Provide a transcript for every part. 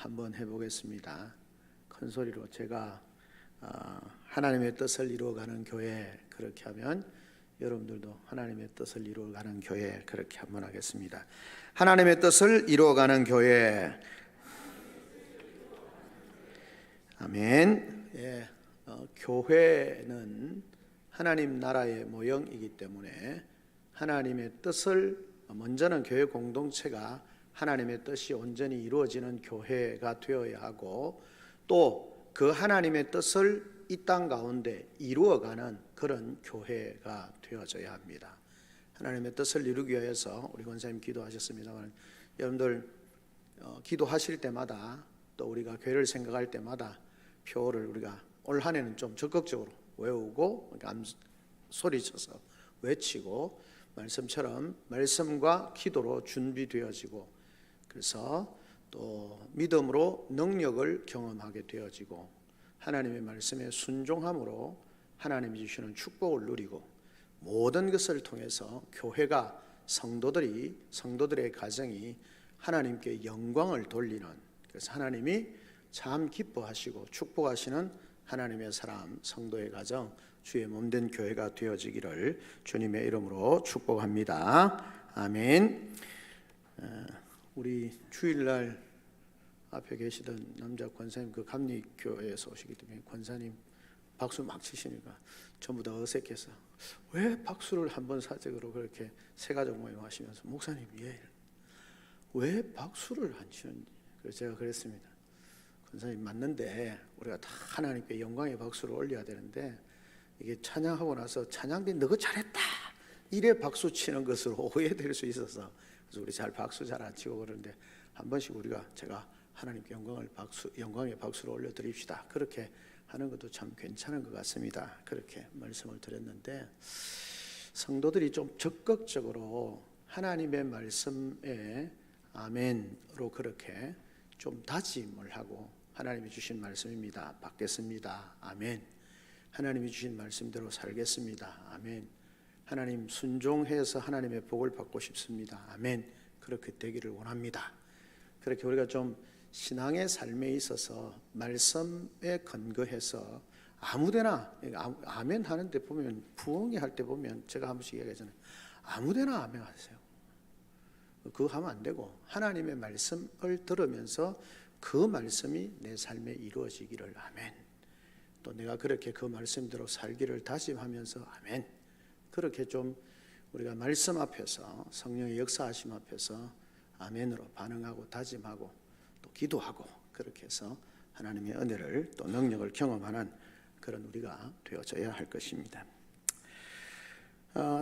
한번 해보겠습니다. 큰 소리로 제가 하나님의 뜻을 이루어가는 교회, 그렇게 하면 여러분들도 하나님의 뜻을 이루어가는 교회, 그렇게 한번 하겠습니다. 하나님의 뜻을 이루어가는 교회. 아멘. 예, 교회는 하나님 나라의 모형이기 때문에 하나님의 뜻을, 먼저는 교회 공동체가 하나님의 뜻이 온전히 이루어지는 교회가 되어야 하고, 또 그 하나님의 뜻을 이 땅 가운데 이루어가는 그런 교회가 되어져야 합니다. 하나님의 뜻을 이루기 위해서 우리 권사님 기도하셨습니다만, 여러분들 기도하실 때마다, 또 우리가 교회를 생각할 때마다 표를 우리가 올 한 해는 좀 적극적으로 외우고 소리쳐서 외치고, 말씀처럼 말씀과 기도로 준비되어지고, 그래서 또 믿음으로 능력을 경험하게 되어지고, 하나님의 말씀에 순종함으로 하나님이 주시는 축복을 누리고, 모든 것을 통해서 교회가, 성도들의 가정이 하나님께 영광을 돌리는, 그래서 하나님이 참 기뻐하시고 축복하시는 하나님의 사람, 성도의 가정, 주의 몸된 교회가 되어지기를 주님의 이름으로 축복합니다. 아멘. 우리 주일날 앞에 계시던 남자 권사님, 그 감리교회에서 오시기 때문에 권사님 박수 막 치시니까 전부 다 어색해서, 왜 박수를 한번 사적으로 그렇게 세가족 모임 하시면서, 목사님 왜 박수를 안 치는지. 그래서 제가 그랬습니다. 권사님, 맞는데 우리가 다 하나님께 영광의 박수를 올려야 되는데, 이게 찬양하고 나서 찬양대 너가 잘했다 이래 박수 치는 것으로 오해될 수 있어서, 그래서 우리 박수 잘 안 치고 그러는데, 한 번씩 제가 하나님께 영광의 박수를 올려드립시다, 그렇게 하는 것도 참 괜찮은 것 같습니다. 그렇게 말씀을 드렸는데, 성도들이 좀 적극적으로 하나님의 말씀에 아멘으로 그렇게 좀 다짐을 하고, 하나님이 주신 말씀입니다, 받겠습니다, 아멘. 하나님이 주신 말씀대로 살겠습니다, 아멘. 하나님 순종해서 하나님의 복을 받고 싶습니다, 아멘. 그렇게 되기를 원합니다. 그렇게 우리가 좀 신앙의 삶에 있어서 말씀에 근거해서 아무데나 아멘 하는데 보면, 부흥회 할 때 보면 제가 한 번씩 얘기하잖아요. 아무데나 아멘 하세요. 그거 하면 안 되고, 하나님의 말씀을 들으면서 그 말씀이 내 삶에 이루어지기를 아멘. 또 내가 그렇게 그 말씀대로 살기를 다짐하면서 아멘. 그렇게 좀 우리가 말씀 앞에서, 성령의 역사하심 앞에서 아멘으로 반응하고 다짐하고 또 기도하고, 그렇게 해서 하나님의 은혜를 또 능력을 경험하는 그런 우리가 되어져야 할 것입니다.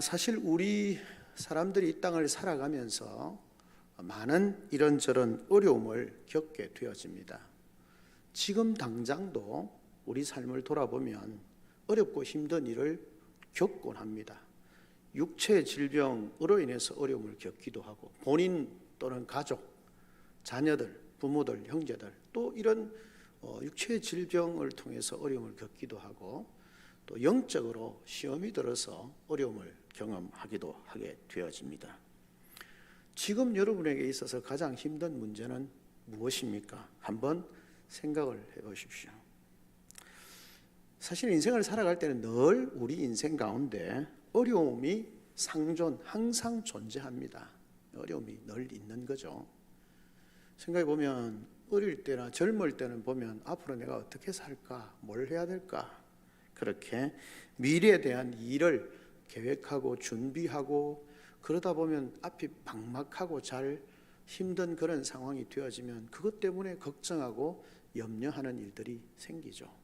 사실 우리 사람들이 이 땅을 살아가면서 많은 이런저런 어려움을 겪게 되어집니다. 지금 당장도 우리 삶을 돌아보면 어렵고 힘든 일을 겪곤 합니다. 육체의 질병으로 인해서 어려움을 겪기도 하고, 본인 또는 가족, 자녀들, 부모들, 형제들, 또 이런 육체의 질병을 통해서 어려움을 겪기도 하고, 또 영적으로 시험이 들어서 어려움을 경험하기도 하게 되어집니다. 지금 여러분에게 있어서 가장 힘든 문제는 무엇입니까? 한번 생각을 해보십시오. 사실 인생을 살아갈 때는 늘 우리 인생 가운데 어려움이 항상 존재합니다. 어려움이 늘 있는 거죠. 생각해 보면 어릴 때나 젊을 때는 보면 앞으로 내가 어떻게 살까, 뭘 해야 될까, 그렇게 미래에 대한 일을 계획하고 준비하고, 그러다 보면 앞이 막막하고 잘 힘든 그런 상황이 되어지면 그것 때문에 걱정하고 염려하는 일들이 생기죠.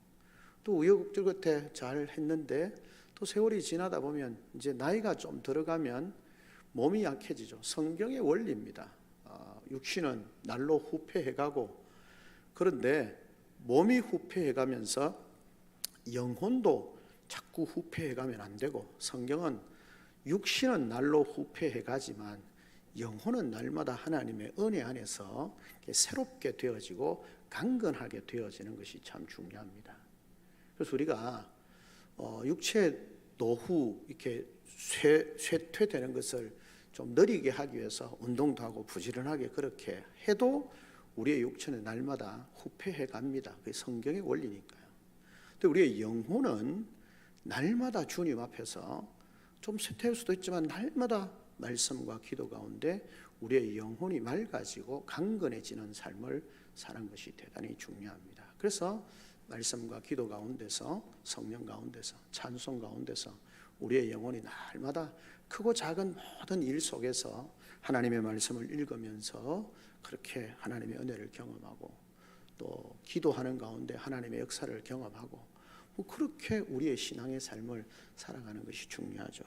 또 우여곡절 끝에 잘 했는데 또 세월이 지나다 보면, 이제 나이가 좀 들어가면 몸이 약해지죠. 성경의 원리입니다. 육신은 날로 후패해가고, 그런데 몸이 후패해가면서 영혼도 자꾸 후패해가면 안 되고, 성경은 육신은 날로 후패해가지만 영혼은 날마다 하나님의 은혜 안에서 새롭게 되어지고 강건하게 되어지는 것이 참 중요합니다. 그래서 우리가 육체 노후, 이렇게 쇠퇴되는 것을 좀 느리게 하기 위해서 운동도 하고 부지런하게 그렇게 해도 우리의 육체는 날마다 후패해 갑니다. 그게 성경의 원리니까요. 근데 우리의 영혼은 날마다 주님 앞에서 좀 쇠퇴할 수도 있지만 날마다 말씀과 기도 가운데 우리의 영혼이 맑아지고 강건해지는 삶을 사는 것이 대단히 중요합니다. 그래서 말씀과 기도 가운데서, 성령 가운데서, 찬송 가운데서 우리의 영혼이 날마다 크고 작은 모든 일 속에서 하나님의 말씀을 읽으면서 그렇게 하나님의 은혜를 경험하고 또 기도하는 가운데 하나님의 역사를 경험하고 그렇게 우리의 신앙의 삶을 살아가는 것이 중요하죠.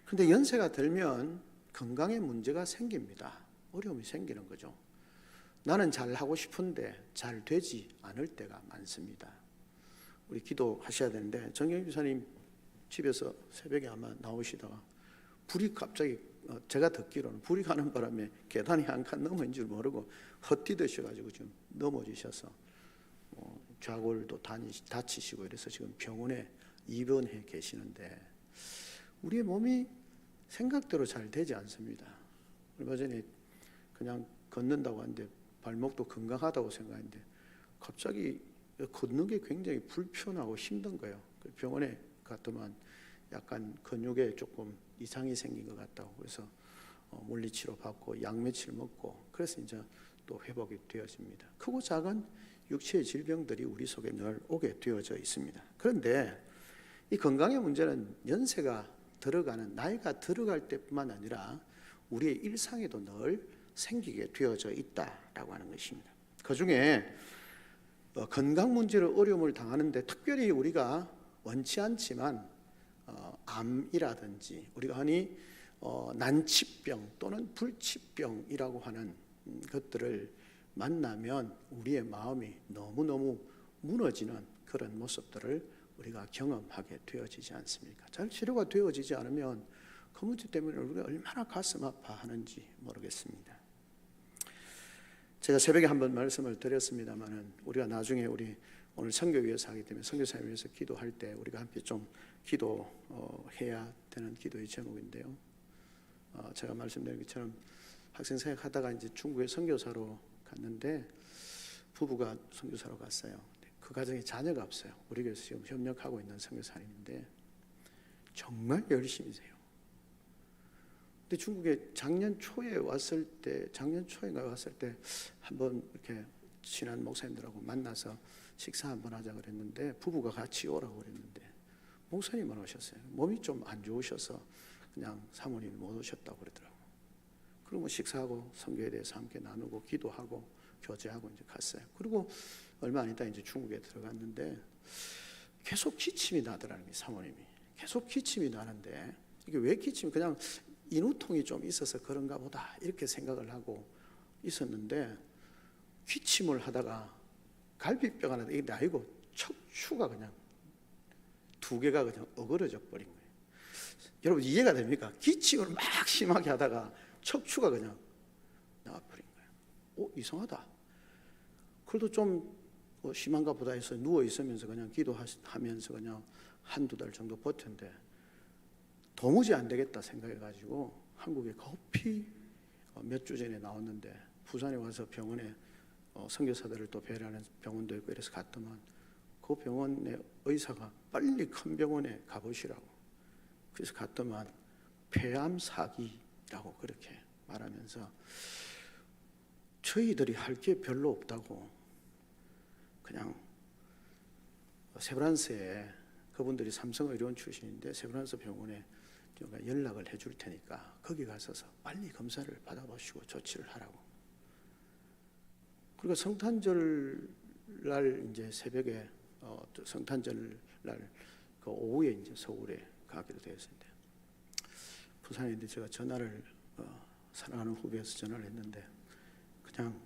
그런데 연세가 들면 건강에 문제가 생깁니다. 어려움이 생기는 거죠. 나는 잘하고 싶은데 잘 되지 않을 때가 많습니다. 우리 기도하셔야 되는데 정경 집사님 집에서 새벽에 아마 나오시다가 불이 갑자기 제가 듣기로는 불이 가는 바람에 계단이 한 칸 넘어진 줄 모르고 헛디드셔가지고 지금 넘어지셔서 좌골도 다치시고 이래서 지금 병원에 입원해 계시는데 우리의 몸이 생각대로 잘 되지 않습니다. 얼마 전에 그냥 걷는다고 하는데 발목도 건강하다고 생각했는데 갑자기 걷는 게 굉장히 불편하고 힘든 거예요. 병원에 갔더만 약간 근육에 조금 이상이 생긴 것 같다고 그래서 물리치료 받고 약 며칠 먹고 그래서 이제 또 회복이 되어집니다. 크고 작은 육체의 질병들이 우리 속에 늘 오게 되어져 있습니다. 그런데 이 건강의 문제는 연세가 들어가는 나이가 들어갈 때뿐만 아니라 우리의 일상에도 늘 생기게 되어져 있다라고 하는 것입니다. 그 중에 건강 문제로 어려움을 당하는데 특별히 우리가 원치 않지만 암이라든지 우리가 흔히 난치병 또는 불치병이라고 하는 것들을 만나면 우리의 마음이 너무너무 무너지는 그런 모습들을 우리가 경험하게 되어지지 않습니까? 잘 치료가 되어지지 않으면 그 문제 때문에 우리가 얼마나 가슴 아파하는지 모르겠습니다. 제가 새벽에 한번 말씀을 드렸습니다만은 우리가 나중에 우리 오늘 선교위에서 하기 때문에 선교사님 위해서 기도할 때 우리가 함께 좀 기도해야 되는 기도의 제목인데요. 제가 말씀드린 것처럼 학생 생활하다가 이제 중국에 선교사로 갔는데 부부가 선교사로 갔어요. 그 가정에 자녀가 없어요. 우리 교회에서 지금 협력하고 있는 선교사님인데 정말 열심히세요. 근데 중국에 작년 초에 왔을 때 한번 이렇게 친한 목사님들하고 만나서 식사 한번 하자 그랬는데 부부가 같이 오라고 그랬는데 목사님만 오셨어요. 몸이 좀 안 좋으셔서 그냥 사모님이 못 오셨다고 그러더라고요. 그리고 식사하고 선교에 대해서 함께 나누고 기도하고 교제하고 이제 갔어요. 그리고 얼마 안 있다 이제 중국에 들어갔는데 계속 기침이 나더라는 거예요. 사모님이 계속 기침이 나는데 이게 왜 기침이 그냥 인후통이 좀 있어서 그런가 보다 이렇게 생각을 하고 있었는데 기침을 하다가 갈비뼈가 나다 이게 아니고 척추가 그냥 두 개가 그냥 어그러져 버린 거예요. 여러분 이해가 됩니까? 기침을 막 심하게 하다가 척추가 그냥 나와버린 거예요. 이상하다. 그래도 좀 심한가 보다 해서 누워 있으면서 그냥 기도하면서 그냥 한두 달 정도 버텼는데 도무지 안 되겠다 생각해가지고 한국에 급히 몇 주 전에 나왔는데 부산에 와서 병원에 선교사들을 또 배려하는 병원도 있고 이래서 갔더만 그 병원의 의사가 빨리 큰 병원에 가보시라고 그래서 갔더만 폐암 사기라고 그렇게 말하면서 저희들이 할 게 별로 없다고 그냥 세브란스에 그분들이 삼성의료원 출신인데 세브란스 병원에 연락을 해줄 테니까 거기 가셔서 빨리 검사를 받아보시고 조치를 하라고. 그리고 성탄절 날 이제 새벽에 성탄절 날 그 오후에 이제 서울에 가기로 되었습니다. 부산에 제가 전화를 사랑하는 후배에서 전화를 했는데 그냥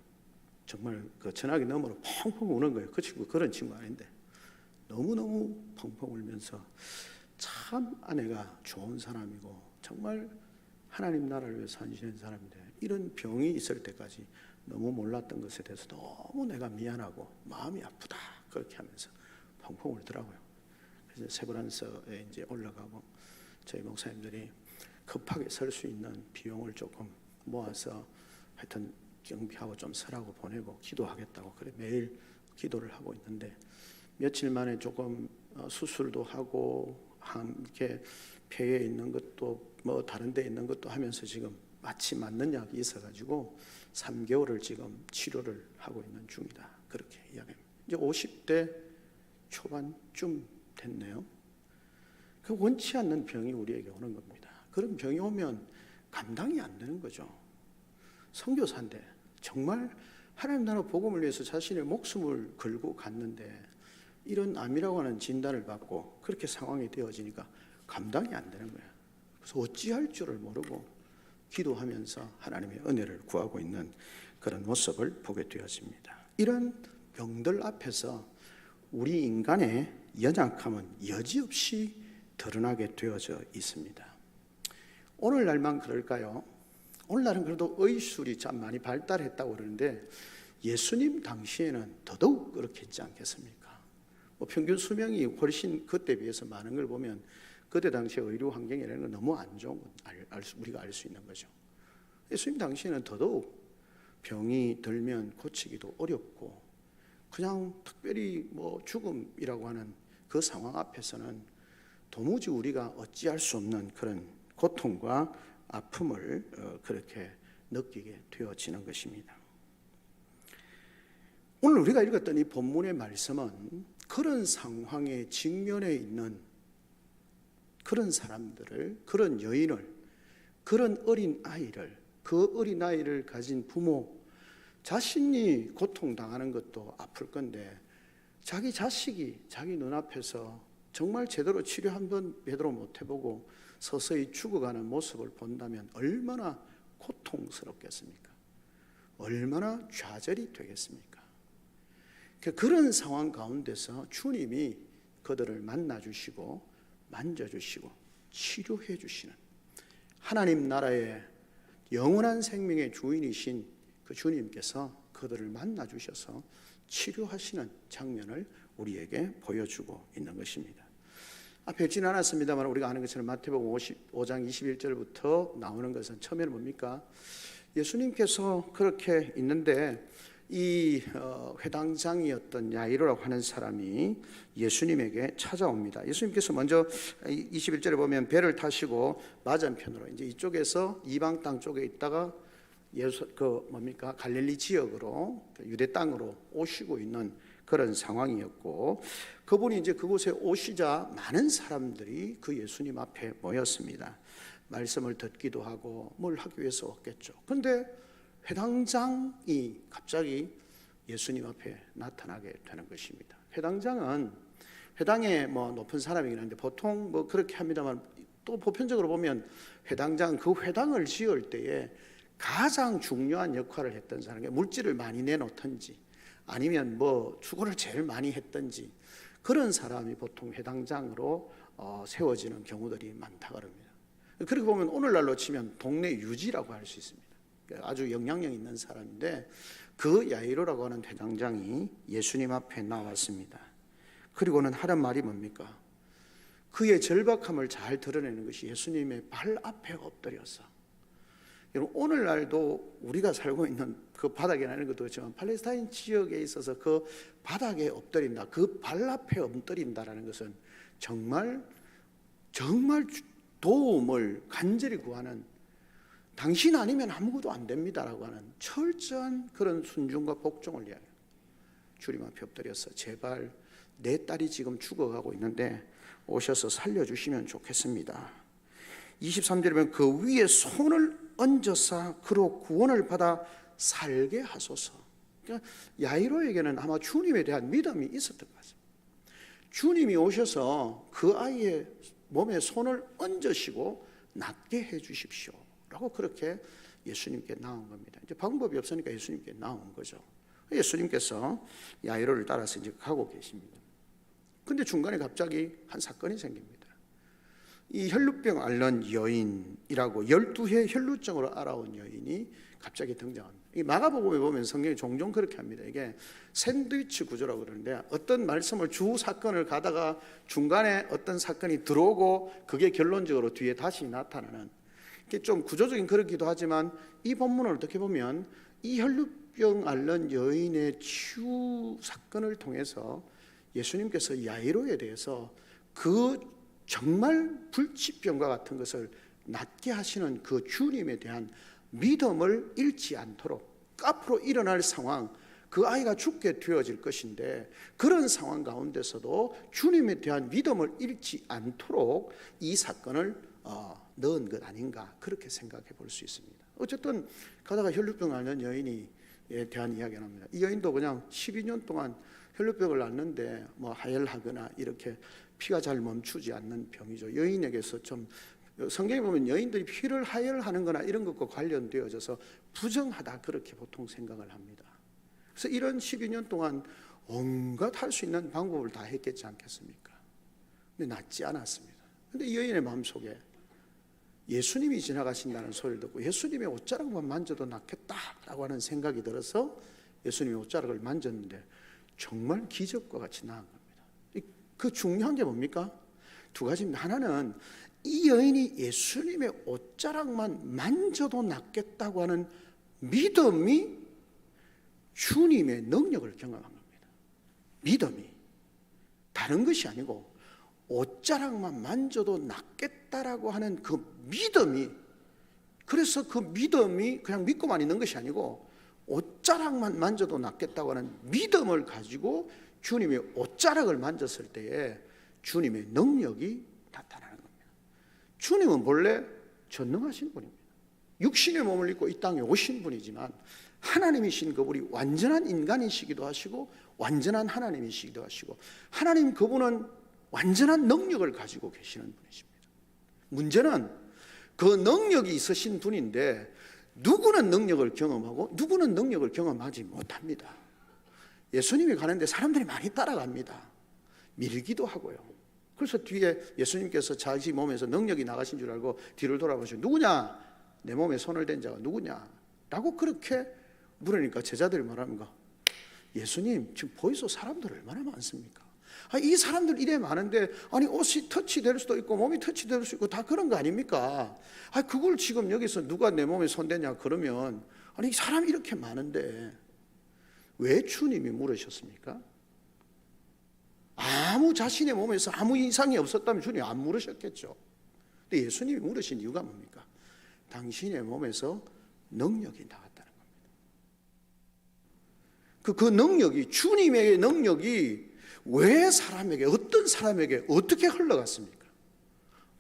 정말 그 전화기 너머로 펑펑 우는 거예요. 그 친구 그런 친구 아닌데 너무너무 펑펑 울면서 참 아내가 좋은 사람이고 정말 하나님 나라를 위해서 헌신한 사람인데 이런 병이 있을 때까지 너무 몰랐던 것에 대해서 너무 내가 미안하고 마음이 아프다 그렇게 하면서 펑펑 울더라고요. 그래서 세브란스에 이제 올라가고 저희 목사님들이 급하게 설 수 있는 비용을 조금 모아서 하여튼 경비하고 좀 서라고 보내고 기도하겠다고 그래 매일 기도를 하고 있는데 며칠 만에 조금 수술도 하고 이렇게 폐에 있는 것도 뭐 다른 데 있는 것도 하면서 지금 마치 맞는 약이 있어가지고 3개월을 지금 치료를 하고 있는 중이다. 그렇게 이야기합니다. 이제 50대 초반쯤 됐네요. 그 원치 않는 병이 우리에게 오는 겁니다. 그런 병이 오면 감당이 안 되는 거죠. 선교사인데 정말 하나님 나라 복음을 위해서 자신의 목숨을 걸고 갔는데 이런 암이라고 하는 진단을 받고 그렇게 상황이 되어지니까 감당이 안 되는 거예요. 그래서 어찌할 줄을 모르고 기도하면서 하나님의 은혜를 구하고 있는 그런 모습을 보게 되었습니다. 이런 병들 앞에서 우리 인간의 연약함은 여지없이 드러나게 되어져 있습니다. 오늘날만 그럴까요? 오늘날은 그래도 의술이 참 많이 발달했다고 그러는데 예수님 당시에는 더더욱 그렇겠지 않겠습니까? 평균 수명이 훨씬 그때 비해서 많은 걸 보면 그때 당시 의료 환경이라는 건 너무 안 좋은 건 우리가 알 수 있는 거죠. 예수님 당시에는 더더욱 병이 들면 고치기도 어렵고 그냥 특별히 뭐 죽음이라고 하는 그 상황 앞에서는 도무지 우리가 어찌할 수 없는 그런 고통과 아픔을 그렇게 느끼게 되어지는 것입니다. 오늘 우리가 읽었던 이 본문의 말씀은 그런 상황에 직면해 있는 그런 사람들을, 그런 여인을, 그런 어린 아이를, 그 어린 아이를 가진 부모, 자신이 고통당하는 것도 아플 건데 자기 자식이 자기 눈앞에서 정말 제대로 치료 한 번 제대로 못 해보고 서서히 죽어가는 모습을 본다면 얼마나 고통스럽겠습니까? 얼마나 좌절이 되겠습니까? 그런 상황 가운데서 주님이 그들을 만나주시고 만져주시고 치료해 주시는 하나님 나라의 영원한 생명의 주인이신 그 주님께서 그들을 만나주셔서 치료하시는 장면을 우리에게 보여주고 있는 것입니다. 앞에 읽지는 않았습니다만 우리가 아는 것처럼 마태복음 55장 21절부터 나오는 것은 처음에는 뭡니까? 예수님께서 그렇게 있는데 이 회당장이었던 야이로라고 하는 사람이 예수님에게 찾아옵니다. 예수님께서 먼저 21절에 보면 배를 타시고 맞은편으로 이제 이쪽에서 이방 땅 쪽에 있다가 갈릴리 지역으로 유대 땅으로 오시고 있는 그런 상황이었고 그분이 이제 그곳에 오시자 많은 사람들이 그 예수님 앞에 모였습니다. 말씀을 듣기도 하고 뭘 하기 위해서 왔겠죠. 그런데 회당장이 갑자기 예수님 앞에 나타나게 되는 것입니다. 회당장은 회당의 높은 사람이긴 한데 보통 그렇게 합니다만 또 보편적으로 보면 회당장은 그 회당을 지을 때에 가장 중요한 역할을 했던 사람이 물질을 많이 내놓든지 아니면 수고를 제일 많이 했든지 그런 사람이 보통 회당장으로 세워지는 경우들이 많다고 합니다. 그렇게 보면 오늘날로 치면 동네 유지라고 할 수 있습니다. 아주 영향력 있는 사람인데 그 야이로라고 하는 회당장이 예수님 앞에 나왔습니다. 그리고는 하는 말이 뭡니까? 그의 절박함을 잘 드러내는 것이 예수님의 발 앞에 엎드려서 여러분 오늘날도 우리가 살고 있는 그 바닥에 나는 것도 그렇지만 팔레스타인 지역에 있어서 그 바닥에 엎드린다, 그 발 앞에 엎드린다라는 것은 정말 도움을 간절히 구하는 당신 아니면 아무것도 안 됩니다라고 하는 철저한 그런 순종과 복종을 이야기해요. 주님 앞에 엎드려서 제발 내 딸이 지금 죽어가고 있는데 오셔서 살려주시면 좋겠습니다. 23절에 보면 그 위에 손을 얹어서 그로 구원을 받아 살게 하소서. 그러니까 야이로에게는 아마 주님에 대한 믿음이 있었던 것 같습니다. 주님이 오셔서 그 아이의 몸에 손을 얹으시고 낫게 해 주십시오 라고 그렇게 예수님께 나온 겁니다. 이제 방법이 없으니까 예수님께 나온 거죠. 예수님께서 야이로를 따라서 이제 가고 계십니다. 근데 중간에 갑자기 한 사건이 생깁니다. 이 혈루병 앓는 여인이라고 12해 혈루증으로 알아온 여인이 갑자기 등장합니다. 이 마가복음에 보면 성경이 종종 그렇게 합니다. 이게 샌드위치 구조라고 그러는데 어떤 말씀을 주 사건을 가다가 중간에 어떤 사건이 들어오고 그게 결론적으로 뒤에 다시 나타나는 좀 구조적인 그렇기도 하지만 이 본문을 어떻게 보면 이 혈루병 앓는 여인의 치유 사건을 통해서 예수님께서 야이로에 대해서 그 정말 불치병과 같은 것을 낫게 하시는 그 주님에 대한 믿음을 잃지 않도록, 앞으로 일어날 상황, 그 아이가 죽게 되어질 것인데 그런 상황 가운데서도 주님에 대한 믿음을 잃지 않도록 이 사건을 넣은 것 아닌가, 그렇게 생각해 볼 수 있습니다. 어쨌든 가다가 혈루병 앓는 여인에 대한 이야기가 납니다. 이 여인도 그냥 12년 동안 혈루병을 앓는데 뭐 하혈하거나 이렇게 피가 잘 멈추지 않는 병이죠. 여인에게서 좀 성경에 보면 여인들이 피를 하혈하는 거나 이런 것과 관련되어져서 부정하다, 그렇게 보통 생각을 합니다. 그래서 이런 12년 동안 온갖 할 수 있는 방법을 다 했겠지 않겠습니까? 근데 낫지 않았습니다. 근데 이 여인의 마음속에 예수님이 지나가신다는 소리를 듣고 예수님의 옷자락만 만져도 낫겠다라고 하는 생각이 들어서 예수님의 옷자락을 만졌는데 정말 기적과 같이 나은 겁니다. 그 중요한 게 뭡니까? 두 가지입니다. 하나는 이 여인이 예수님의 옷자락만 만져도 낫겠다고 하는 믿음이 주님의 능력을 경험한 겁니다. 믿음이 다른 것이 아니고 옷자락만 만져도 낫겠다라고 하는 그 믿음이, 그래서 그 믿음이 그냥 믿고만 있는 것이 아니고 옷자락만 만져도 낫겠다고 하는 믿음을 가지고 주님의 옷자락을 만졌을 때에 주님의 능력이 나타나는 겁니다. 주님은 본래 전능하신 분입니다. 육신의 몸을 입고 이 땅에 오신 분이지만 하나님이신 그분이 완전한 인간이시기도 하시고 완전한 하나님이시기도 하시고, 하나님 그분은 완전한 능력을 가지고 계시는 분이십니다. 문제는 그 능력이 있으신 분인데 누구는 능력을 경험하고 누구는 능력을 경험하지 못합니다. 예수님이 가는데 사람들이 많이 따라갑니다. 밀기도 하고요. 그래서 뒤에 예수님께서 자기 몸에서 능력이 나가신 줄 알고 뒤를 돌아보시고 누구냐? 내 몸에 손을 댄 자가 누구냐? 라고 그렇게 물으니까 제자들이 말합니다. 예수님, 지금 보이소 사람들 얼마나 많습니까? 이 사람들 이래 많은데 아니 옷이 터치될 수도 있고 몸이 터치될 수 있고 다 그런 거 아닙니까? 그걸 지금 여기서 누가 내 몸에 손대냐 그러면, 아니 사람이 이렇게 많은데 왜 주님이 물으셨습니까? 아무 자신의 몸에서 아무 이상이 없었다면 주님이 안 물으셨겠죠. 근데 예수님이 물으신 이유가 뭡니까? 당신의 몸에서 능력이 나왔다는 겁니다. 그 능력이, 주님의 능력이 왜 사람에게, 어떤 사람에게 어떻게 흘러갔습니까?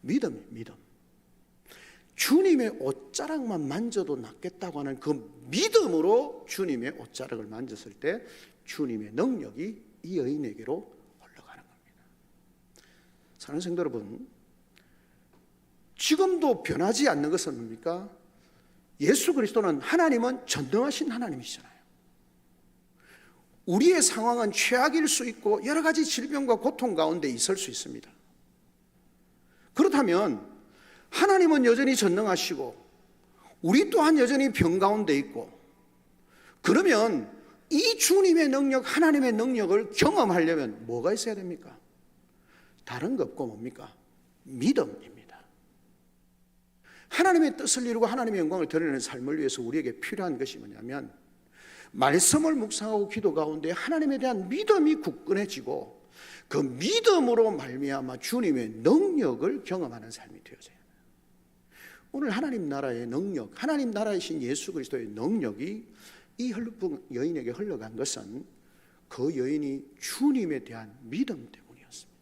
믿음이에요, 믿음. 주님의 옷자락만 만져도 낫겠다고 하는 그 믿음으로 주님의 옷자락을 만졌을 때 주님의 능력이 이 여인에게로 흘러가는 겁니다. 사랑하는 성도 여러분, 지금도 변하지 않는 것은 뭡니까? 예수 그리스도는, 하나님은 전능하신 하나님이시잖아요. 우리의 상황은 최악일 수 있고 여러 가지 질병과 고통 가운데 있을 수 있습니다. 그렇다면 하나님은 여전히 전능하시고 우리 또한 여전히 병 가운데 있고, 그러면 이 주님의 능력, 하나님의 능력을 경험하려면 뭐가 있어야 됩니까? 다른 거 없고 뭡니까? 믿음입니다. 하나님의 뜻을 이루고 하나님의 영광을 드러내는 삶을 위해서 우리에게 필요한 것이 뭐냐면, 말씀을 묵상하고 기도 가운데 하나님에 대한 믿음이 굳건해지고 그 믿음으로 말미암아 주님의 능력을 경험하는 삶이 되어져야 해요. 오늘 하나님 나라의 능력, 하나님 나라이신 예수 그리스도의 능력이 이 혈루병 여인에게 흘러간 것은 그 여인이 주님에 대한 믿음 때문이었습니다.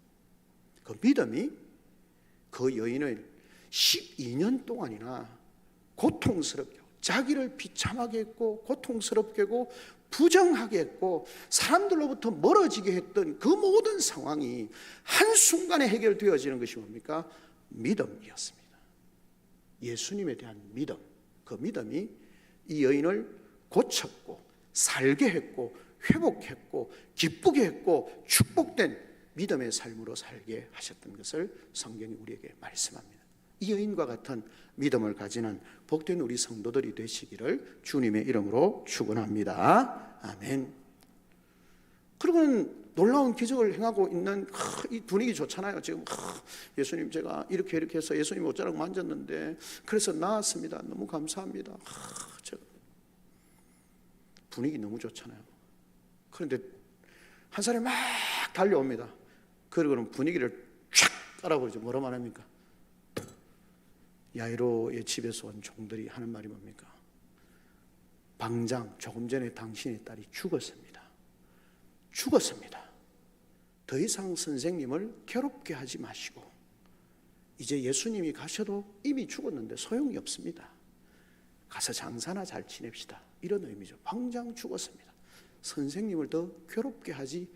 그 믿음이 그 여인을 12년 동안이나 고통스럽게, 자기를 비참하게 했고 고통스럽게 했고 부정하게 했고 사람들로부터 멀어지게 했던 그 모든 상황이 한순간에 해결되어지는 것이 뭡니까? 믿음이었습니다. 예수님에 대한 믿음, 그 믿음이 이 여인을 고쳤고 살게 했고 회복했고 기쁘게 했고 축복된 믿음의 삶으로 살게 하셨던 것을 성경이 우리에게 말씀합니다. 이 여인과 같은 믿음을 가지는 복된 우리 성도들이 되시기를 주님의 이름으로 축원합니다. 아멘. 그리고는 놀라운 기적을 행하고 있는 이 분위기 좋잖아요. 지금 예수님 제가 이렇게 해서 예수님 옷자락 만졌는데 그래서 나았습니다. 너무 감사합니다. 분위기 너무 좋잖아요. 그런데 한 사람이 막 달려옵니다. 그러고는 분위기를 촥 깔아버리죠. 뭐라 말합니까? 야이로의 집에서 온 종들이 하는 말이 뭡니까? 방장, 조금 전에 당신의 딸이 죽었습니다. 죽었습니다. 더 이상 선생님을 괴롭게 하지 마시고 이제 예수님이 가셔도 이미 죽었는데 소용이 없습니다. 가서 장사나 잘 지냅시다. 이런 의미죠. 방장 죽었습니다. 선생님을 더 괴롭게 하지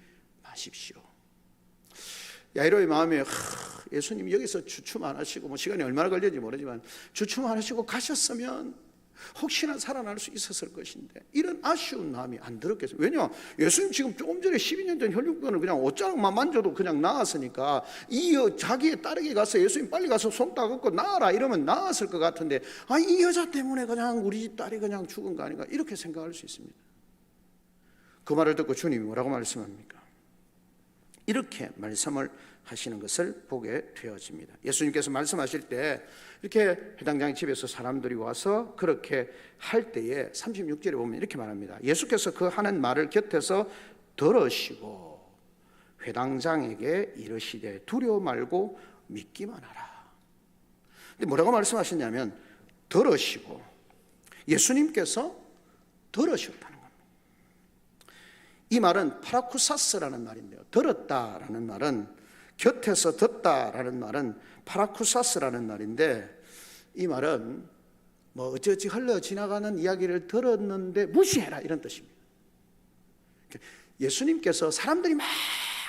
마십시오. 야이로의 마음에 예수님 여기서 주춤 안 하시고 뭐 시간이 얼마나 걸렸는지 모르지만 주춤 안 하시고 가셨으면 혹시나 살아날 수 있었을 것인데 이런 아쉬운 마음이 안 들었겠어요. 왜냐? 예수님 지금 조금 전에 12년 전 혈육병을 그냥 옷장만 만져도 그냥 나았으니까 이 자기의 딸에게 가서 예수님 빨리 가서 손 닦고 나아라 이러면 나았을 것 같은데 이 여자 때문에 그냥 우리 집 딸이 그냥 죽은 거 아닌가 이렇게 생각할 수 있습니다. 그 말을 듣고 주님이 뭐라고 말씀합니까? 이렇게 말씀을 하시는 것을 보게 되어집니다. 예수님께서 말씀하실 때 이렇게 회당장 집에서 사람들이 와서 그렇게 할 때에 36절에 보면 이렇게 말합니다. 예수께서 그 하는 말을 곁에서 들으시고 회당장에게 이르시되 두려워 말고 믿기만 하라. 근데 뭐라고 말씀하셨냐면 들으시고 예수님께서 들으셨다는 겁니다. 이 말은 파라쿠사스라는 말인데요. 들었다라는 말은 곁에서 듣다라는 말은 파라쿠사스라는 말인데 이 말은 뭐 어찌어찌 흘러 지나가는 이야기를 들었는데 무시해라 이런 뜻입니다. 예수님께서 사람들이 막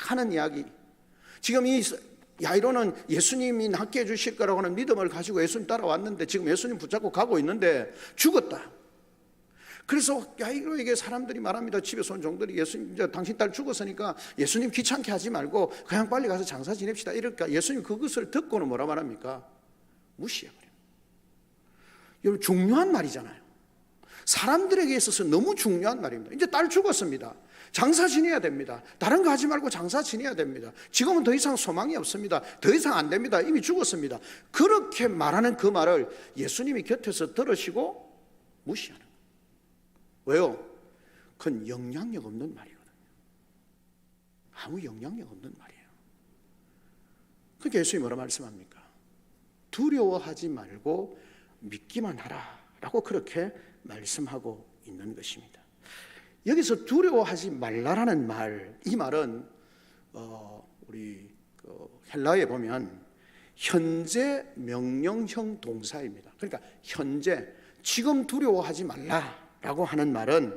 하는 이야기, 지금 이 야이로는 예수님이 낫게 해주실 거라고 하는 믿음을 가지고 예수님 따라왔는데 지금 예수님 붙잡고 가고 있는데 죽었다. 그래서 야이로에게 사람들이 말합니다. 집에서 온 종들이 예수님 이제 당신 딸 죽었으니까 예수님 귀찮게 하지 말고 그냥 빨리 가서 장사 지냅시다. 이러니까 예수님 그것을 듣고는 뭐라 말합니까? 무시해버려요. 여러분 중요한 말이잖아요. 사람들에게 있어서 너무 중요한 말입니다. 이제 딸 죽었습니다. 장사 지내야 됩니다. 다른 거 하지 말고 장사 지내야 됩니다. 지금은 더 이상 소망이 없습니다. 더 이상 안 됩니다. 이미 죽었습니다. 그렇게 말하는 그 말을 예수님이 곁에서 들으시고 무시하는 거예요. 왜요? 그건 영향력 없는 말이거든요. 아무 영향력 없는 말이에요. 그러니까 예수님이 뭐라 말씀합니까? 두려워하지 말고 믿기만 하라 라고 그렇게 말씀하고 있는 것입니다. 여기서 두려워하지 말라라는 말, 이 말은 우리 헬라어에 보면 현재 명령형 동사입니다. 그러니까 현재 지금 두려워하지 말라라고 하는 말은,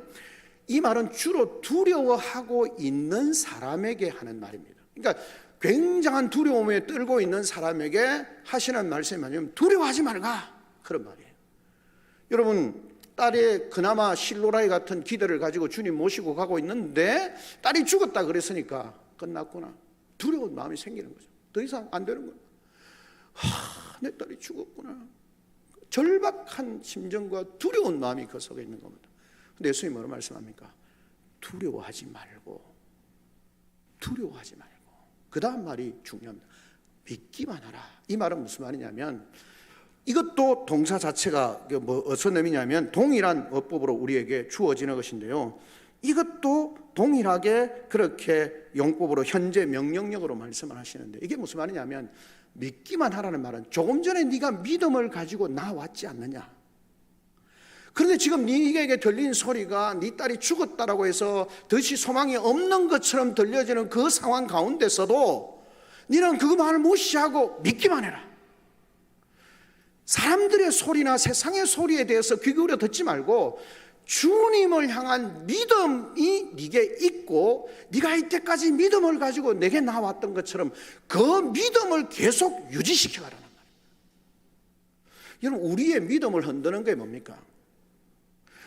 이 말은 주로 두려워하고 있는 사람에게 하는 말입니다. 그러니까 굉장한 두려움에 떨고 있는 사람에게 하시는 말씀이 뭐냐면 두려워하지 말라 그런 말이에요. 여러분, 딸의 그나마 실로라이 같은 기대를 가지고 주님 모시고 가고 있는데 딸이 죽었다 그랬으니까 끝났구나, 두려운 마음이 생기는 거죠. 더 이상 안 되는 거예요. 내 딸이 죽었구나, 절박한 심정과 두려운 마음이 그 속에 있는 겁니다. 근데 예수님이 뭐라고 말씀합니까? 두려워하지 말고, 두려워하지 말고. 그 다음 말이 중요합니다. 믿기만 하라. 이 말은 무슨 말이냐면, 이것도 동사 자체가 어떤 의미냐면 동일한 어법으로 우리에게 주어지는 것인데요, 이것도 동일하게 그렇게 용법으로 현재 명령력으로 말씀을 하시는데, 이게 무슨 말이냐면, 믿기만 하라는 말은 조금 전에 네가 믿음을 가지고 나왔지 않느냐. 그런데 지금 네게 들린 소리가 네 딸이 죽었다라고 해서 더 이상 소망이 없는 것처럼 들려지는 그 상황 가운데서도 너는 그 말을 무시하고 믿기만 해라. 사람들의 소리나 세상의 소리에 대해서 귀 기울여 듣지 말고 주님을 향한 믿음이 네게 있고, 네가 이때까지 믿음을 가지고 내게 나왔던 것처럼 그 믿음을 계속 유지시켜 가라는 말이에요. 여러분, 우리의 믿음을 흔드는 게 뭡니까?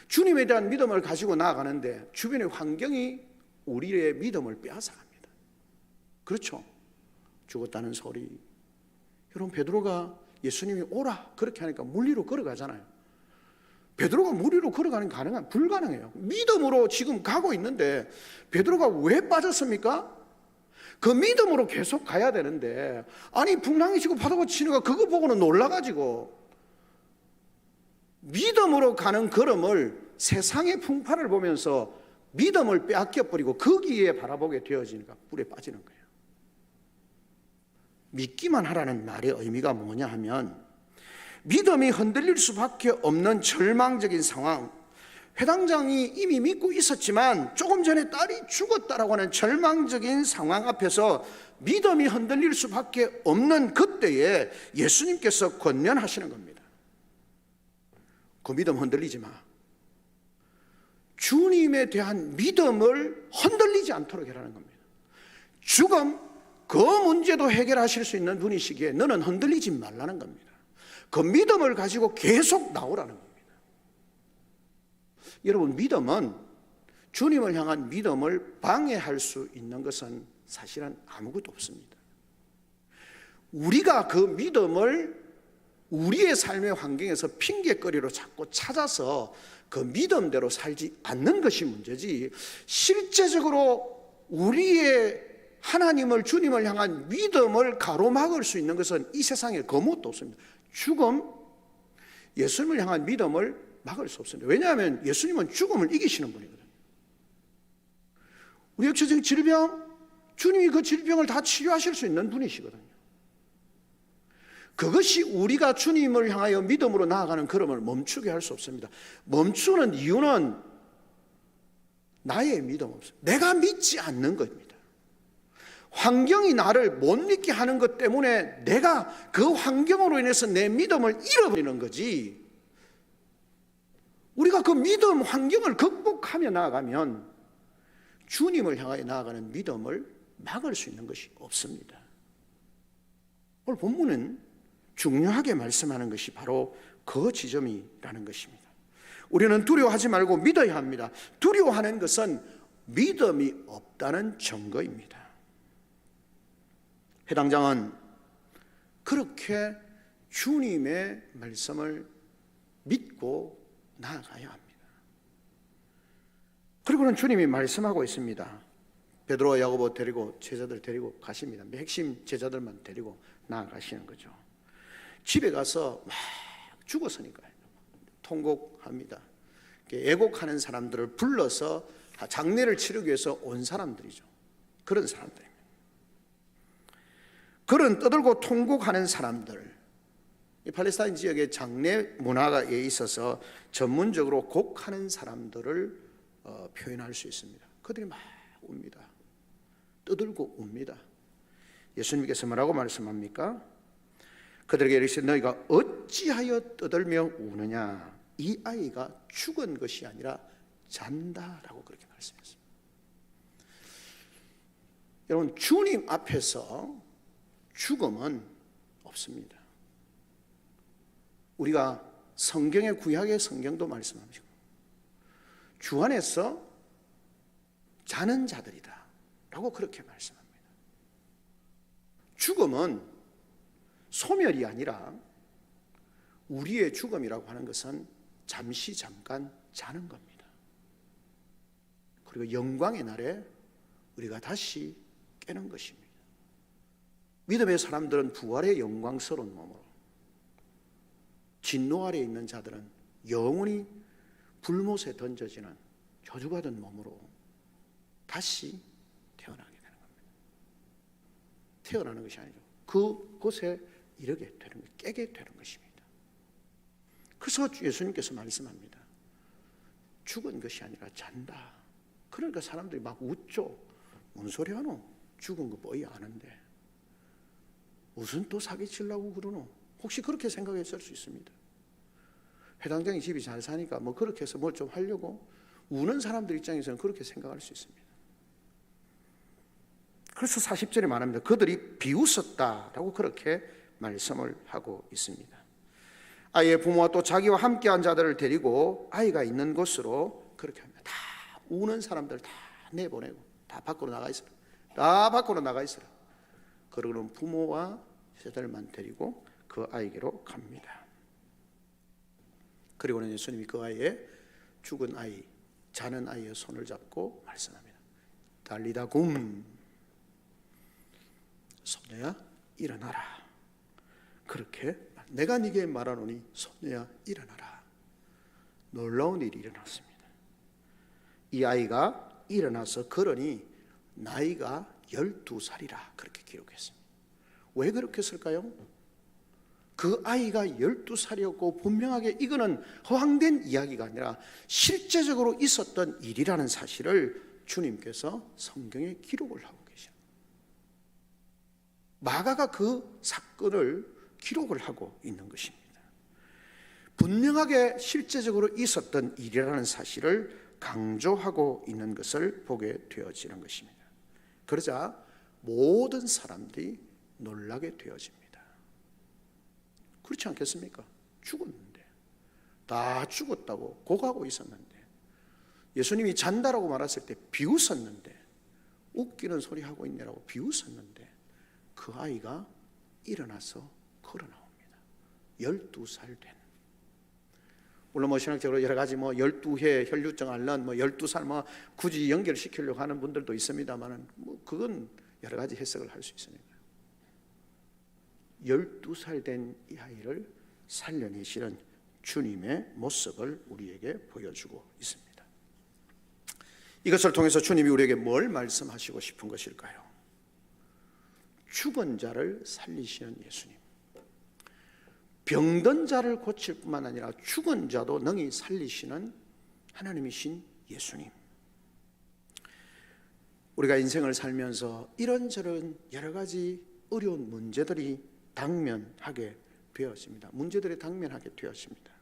주님에 대한 믿음을 가지고 나아가는데 주변의 환경이 우리의 믿음을 빼앗아갑니다. 그렇죠? 죽었다는 소리. 여러분, 베드로가 예수님이 오라 그렇게 하니까 물리로 걸어가잖아요. 베드로가 물 위로 걸어가는 게 불가능해요. 믿음으로 지금 가고 있는데 베드로가 왜 빠졌습니까? 그 믿음으로 계속 가야 되는데, 아니 풍랑이 치고 파도가 치는 거 그거 보고는 놀라가지고 믿음으로 가는 걸음을 세상의 풍파를 보면서 믿음을 빼앗겨버리고 거기에 바라보게 되어지니까 뿔에 빠지는 거예요. 믿기만 하라는 말의 의미가 뭐냐 하면, 믿음이 흔들릴 수밖에 없는 절망적인 상황, 회당장이 이미 믿고 있었지만 조금 전에 딸이 죽었다라고 하는 절망적인 상황 앞에서 믿음이 흔들릴 수밖에 없는 그때에 예수님께서 권면하시는 겁니다. 그 믿음 흔들리지 마. 주님에 대한 믿음을 흔들리지 않도록 해라는 겁니다. 죽음, 그 문제도 해결하실 수 있는 분이시기에 너는 흔들리지 말라는 겁니다. 그 믿음을 가지고 계속 나오라는 겁니다. 여러분, 믿음은, 주님을 향한 믿음을 방해할 수 있는 것은 사실은 아무것도 없습니다. 우리가 그 믿음을 우리의 삶의 환경에서 핑계거리로 자꾸 찾아서 그 믿음대로 살지 않는 것이 문제지, 실제적으로 우리의 하나님을, 주님을 향한 믿음을 가로막을 수 있는 것은 이 세상에 그 무엇도 없습니다. 죽음, 예수님을 향한 믿음을 막을 수 없습니다. 왜냐하면 예수님은 죽음을 이기시는 분이거든요. 우리 육체적인 질병, 주님이 그 질병을 다 치료하실 수 있는 분이시거든요. 그것이 우리가 주님을 향하여 믿음으로 나아가는 걸음을 멈추게 할 수 없습니다. 멈추는 이유는 나의 믿음 없어요. 내가 믿지 않는 겁니다. 환경이 나를 못 믿게 하는 것 때문에 내가 그 환경으로 인해서 내 믿음을 잃어버리는 거지, 우리가 그 믿음 환경을 극복하며 나아가면 주님을 향하여 나아가는 믿음을 막을 수 있는 것이 없습니다. 오늘 본문은 중요하게 말씀하는 것이 바로 그 지점이라는 것입니다. 우리는 두려워하지 말고 믿어야 합니다. 두려워하는 것은 믿음이 없다는 증거입니다. 해당장은 그렇게 주님의 말씀을 믿고 나아가야 합니다. 그리고는 주님이 말씀하고 있습니다. 베드로와 야고보 데리고, 제자들 데리고 가십니다. 핵심 제자들만 데리고 나아가시는 거죠. 집에 가서 막 죽었으니까요, 통곡합니다. 애곡하는 사람들을 불러서 장례를 치르기 위해서 온 사람들이죠. 그런 사람들입니다. 그런 떠들고 통곡하는 사람들, 이 팔레스타인 지역의 장례 문화에 있어서 전문적으로 곡하는 사람들을 표현할 수 있습니다. 그들이 막 웁니다. 떠들고 웁니다. 예수님께서 뭐라고 말씀합니까? 그들에게 이르시되 너희가 어찌하여 떠들며 우느냐, 이 아이가 죽은 것이 아니라 잔다라고 그렇게 말씀했습니다. 여러분, 주님 앞에서 죽음은 없습니다. 우리가 성경의, 구약의 성경도 말씀하시고 주 안에서 자는 자들이다 라고 그렇게 말씀합니다. 죽음은 소멸이 아니라, 우리의 죽음이라고 하는 것은 잠시 잠깐 자는 겁니다. 그리고 영광의 날에 우리가 다시 깨는 것입니다. 믿음의 사람들은 부활의 영광스러운 몸으로, 진노 아래에 있는 자들은 영원히 불못에 던져지는 저주받은 몸으로 다시 태어나게 되는 겁니다. 태어나는 것이 아니죠. 그곳에 이르게 되는 것, 깨게 되는 것입니다. 그래서 예수님께서 말씀합니다. 죽은 것이 아니라 잔다. 그러니까 사람들이 막 웃죠. 뭔 소리 하노? 죽은 거 뻔히 아는데 무슨 또 사기치려고 그러노? 혹시 그렇게 생각했을 수 있습니다. 회당장이 집이 잘 사니까 뭐 그렇게 해서 뭘 좀 하려고 우는 사람들 입장에서는 그렇게 생각할 수 있습니다. 그래서 40절에 말합니다. 그들이 비웃었다라고 그렇게 말씀을 하고 있습니다. 아이의 부모와 또 자기와 함께한 자들을 데리고 아이가 있는 곳으로 그렇게 합니다. 다 우는 사람들 다 내보내고 다 밖으로 나가 있어라. 다 밖으로 나가 있어라. 그러고는 부모와 제자들만 데리고 그 아이에게로 갑니다. 그리고는 예수님이 그 아이의, 죽은 아이, 자는 아이의 손을 잡고 말씀합니다. 달리다 굼, 손녀야 일어나라. 그렇게 내가 네게 말하노니 손녀야 일어나라. 놀라운 일이 일어났습니다. 이 아이가 일어나서 걸으니 나이가 12살이라 그렇게 기록했습니다. 왜 그렇게 했을까요? 그 아이가 12살이었고 분명하게 이거는 허황된 이야기가 아니라 실제적으로 있었던 일이라는 사실을 주님께서 성경에 기록을 하고 계십니다. 마가가 그 사건을 기록을 하고 있는 것입니다. 분명하게 실제적으로 있었던 일이라는 사실을 강조하고 있는 것을 보게 되어지는 것입니다. 그러자 모든 사람들이 놀라게 되어집니다. 그렇지 않겠습니까? 죽었는데, 다 죽었다고 고가고 있었는데, 예수님이 잔다라고 말했을 때 비웃었는데, 웃기는 소리 하고 있네라고 비웃었는데, 그 아이가 일어나서 걸어 나옵니다. 12살 된. 물론 신학적으로 여러 가지 12회 혈류증 앓는 12살 굳이 연결시키려고 하는 분들도 있습니다만 그건 여러 가지 해석을 할 수 있습니다. 12살 된 이 아이를 살려내시는 주님의 모습을 우리에게 보여주고 있습니다. 이것을 통해서 주님이 우리에게 뭘 말씀하시고 싶은 것일까요? 죽은 자를 살리시는 예수님, 병든 자를 고칠 뿐만 아니라 죽은 자도 능히 살리시는 하나님이신 예수님. 우리가 인생을 살면서 이런저런 여러 가지 어려운 문제들이 당면하게 되었습니다. 문제들이 당면하게 되었습니다.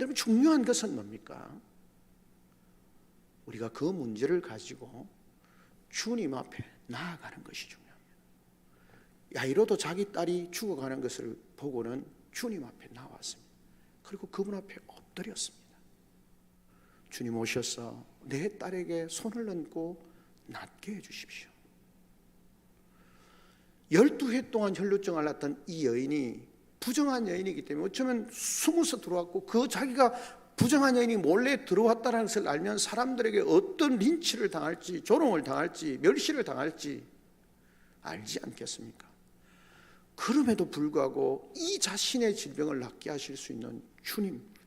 여러분, 중요한 것은 뭡니까? 우리가 그 문제를 가지고 주님 앞에 나아가는 것이 중요합니다. 야이로도 자기 딸이 죽어가는 것을 보고는 주님 앞에 나왔습니다. 그리고 그분 앞에 엎드렸습니다. 주님 오셔서 내 딸에게 손을 얹고 낫게 해주십시오. 12해 동안 혈루증 앓았던 이 여인이 부정한 여인이기 때문에 어쩌면 숨어서 들어왔고, 그 자기가 부정한 여인이 몰래 들어왔다는 것을 알면 사람들에게 어떤 린치를 당할지, 조롱을 당할지, 멸시를 당할지 알지 않겠습니까? 그럼에도 불구하고 이 자신의 질병을 낫게 하실 수 있는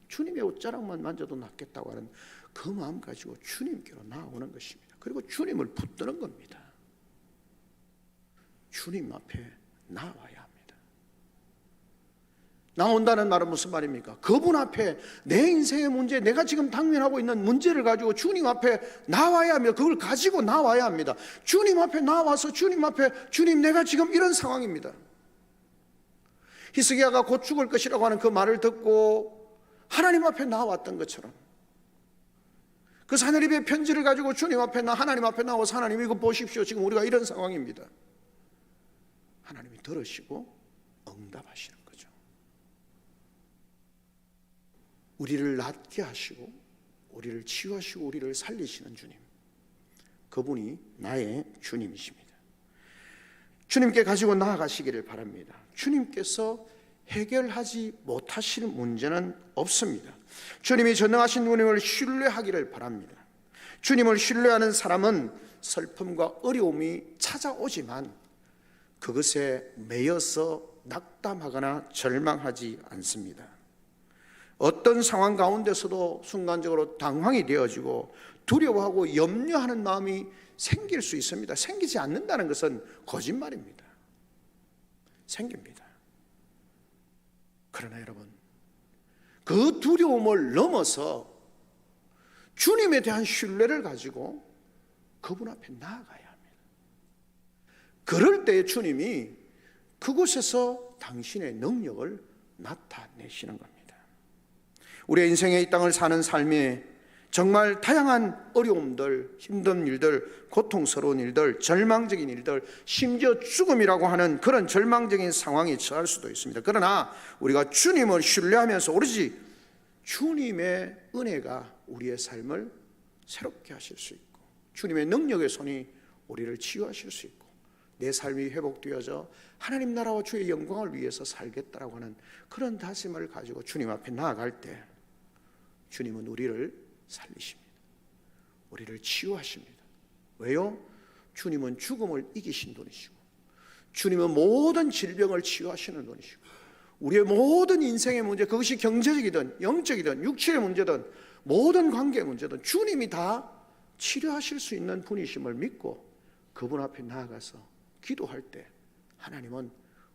주님의 옷자락만 만져도 낫겠다고 하는 그 마음 가지고 주님께로 나아오는 것입니다. 그리고 주님을 붙드는 겁니다. 주님 앞에 나와야 합니다. 나온다는 말은 무슨 말입니까? 그분 앞에 내 인생의 문제, 내가 지금 당면하고 있는 문제를 가지고 주님 앞에 나와야 하며 그걸 가지고 나와야 합니다. 주님 앞에 나와서 주님 앞에, 주님 내가 지금 이런 상황입니다. 히스기야가 곧 죽을 것이라고 하는 그 말을 듣고 하나님 앞에 나왔던 것처럼, 그 사내립의 편지를 가지고 주님 앞에 하나님 앞에 나와서 하나님 이거 보십시오, 지금 우리가 이런 상황입니다. 하나님이 들으시고 응답하시는 거죠. 우리를 낫게 하시고 우리를 치유하시고 우리를 살리시는 주님, 그분이 나의 주님이십니다. 주님께 가지고 나아가시기를 바랍니다. 주님께서 해결하지 못하실 문제는 없습니다. 주님이 전능하신 주님을 신뢰하기를 바랍니다. 주님을 신뢰하는 사람은 슬픔과 어려움이 찾아오지만 그것에 매여서 낙담하거나 절망하지 않습니다. 어떤 상황 가운데서도 순간적으로 당황이 되어지고 두려워하고 염려하는 마음이 생길 수 있습니다. 생기지 않는다는 것은 거짓말입니다. 생깁니다. 그러나 여러분, 그 두려움을 넘어서 주님에 대한 신뢰를 가지고 그분 앞에 나아가야 합니다. 그럴 때 주님이 그곳에서 당신의 능력을 나타내시는 겁니다. 우리의 인생의 이 땅을 사는 삶에 정말 다양한 어려움들, 힘든 일들, 고통스러운 일들, 절망적인 일들, 심지어 죽음이라고 하는 그런 절망적인 상황에 처할 수도 있습니다. 그러나 우리가 주님을 신뢰하면서 오로지 주님의 은혜가 우리의 삶을 새롭게 하실 수 있고, 주님의 능력의 손이 우리를 치유하실 수 있고, 내 삶이 회복되어져 하나님 나라와 주의 영광을 위해서 살겠다라고 하는 그런 다짐을 가지고 주님 앞에 나아갈 때 주님은 우리를 살리십니다. 우리를 치유하십니다. 왜요? 주님은 죽음을 이기신 분이시고, 주님은 모든 질병을 치유하시는 분이시고, 우리의 모든 인생의 문제, 그것이 경제적이든 영적이든 육체의 문제든 모든 관계의 문제든 주님이 다 치료하실 수 있는 분이심을 믿고 그분 앞에 나아가서 기도할 때 하나님은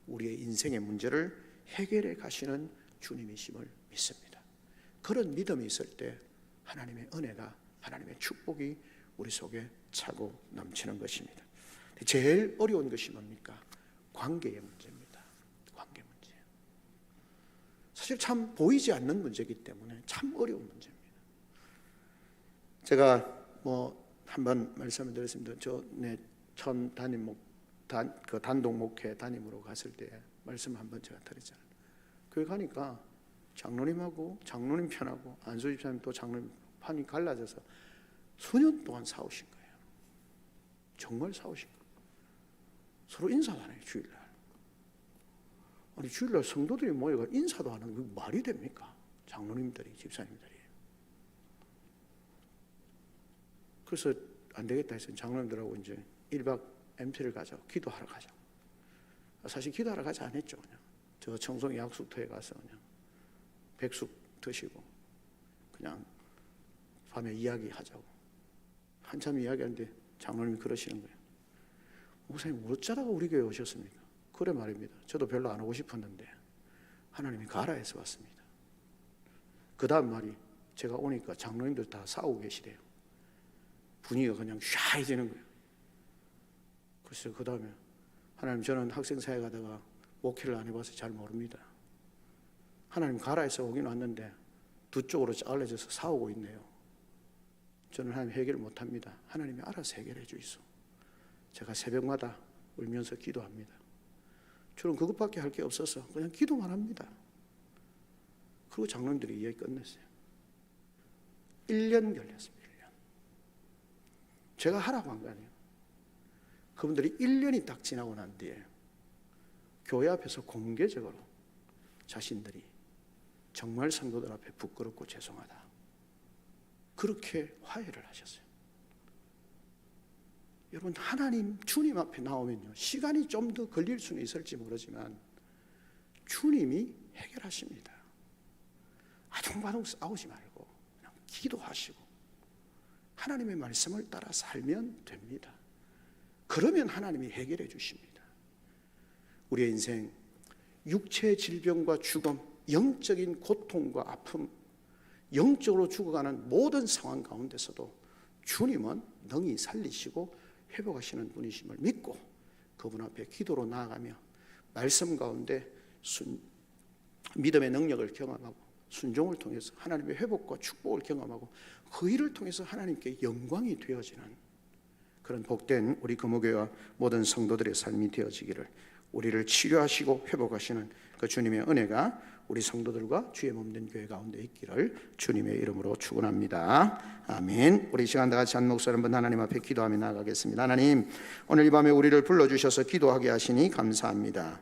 우리의 인생의 문제를 해결해 가시는 주님이심을 믿습니다. 그런 믿음이 있을 때 하나님의 은혜가, 하나님의 축복이 우리 속에 차고 넘치는 것입니다. 제일 어려운 것이 뭡니까? 관계의 문제입니다. 관계 문제. 사실 참 보이지 않는 문제이기 때문에 참 어려운 문제입니다. 제가 한번 말씀을 드렸습니다. 전 단독 목회 담임으로 갔을 때 말씀 한번 제가 드렸잖아요. 교회 가니까 장로님하고 장로님 편하고 안수 집사님 또 장로님 판이 갈라져서 수년 동안 싸우신 거예요. 정말 싸우신 거예요. 서로 인사도 안 해요. 주일날. 아니 주일날 성도들이 모여가 인사도 안 하는 게 말이 됩니까? 장로님들이, 집사님들이. 그래서 안 되겠다 해서 장로님들하고 이제 1박 MT를 가자고, 기도하러 가자고. 사실 기도하러 가지 안 했죠. 그냥 저 청송 약수터에 가서 그냥 백숙 드시고 그냥 밤에 이야기하자고. 한참 이야기하는데 장로님이 그러시는 거예요. 목사님 어쩌다가 우리 교회 오셨습니까? 그래 말입니다. 저도 별로 안 오고 싶었는데 하나님이 가라 해서 왔습니다. 그 다음 말이, 제가 오니까 장로님들 다 싸우고 계시대요. 분위기가 그냥 샤해지는 거예요. 그래서 그 다음에, 하나님 저는 학생 사회 가다가 목회를 안 해봐서 잘 모릅니다. 하나님 가라 해서 오긴 왔는데 두 쪽으로 잘라져서 싸우고 있네요. 저는 하나님 해결 못합니다. 하나님이 알아서 해결해 주이소. 제가 새벽마다 울면서 기도합니다. 저는 그것밖에 할 게 없어서 그냥 기도만 합니다. 그리고 장로님들이 이야기 끝냈어요. 1년 걸렸습니다. 1년. 제가 하라고 한 거 아니에요. 그분들이 1년이 딱 지나고 난 뒤에 교회 앞에서 공개적으로 자신들이 정말 성도들 앞에 부끄럽고 죄송하다, 그렇게 화해를 하셨어요. 여러분, 하나님 주님 앞에 나오면요, 시간이 좀 더 걸릴 수는 있을지 모르지만 주님이 해결하십니다. 아둥바둥 싸우지 말고 그냥 기도하시고 하나님의 말씀을 따라 살면 됩니다. 그러면 하나님이 해결해 주십니다. 우리의 인생, 육체의 질병과 죽음, 영적인 고통과 아픔, 영적으로 죽어가는 모든 상황 가운데서도 주님은 능히 살리시고 회복하시는 분이심을 믿고 그분 앞에 기도로 나아가며 말씀 가운데 믿음의 능력을 경험하고 순종을 통해서 하나님의 회복과 축복을 경험하고 그 일을 통해서 하나님께 영광이 되어지는 그런 복된 우리 금호교회와 모든 성도들의 삶이 되어지기를, 우리를 치료하시고 회복하시는 그 주님의 은혜가 우리 성도들과 주의 몸된 교회 가운데 있기를 주님의 이름으로 축원합니다. 아멘. 우리 시간 다 같이 한 목소리 한번 하나님 앞에 기도하며 나아가겠습니다. 하나님, 오늘 이 밤에 우리를 불러주셔서 기도하게 하시니 감사합니다.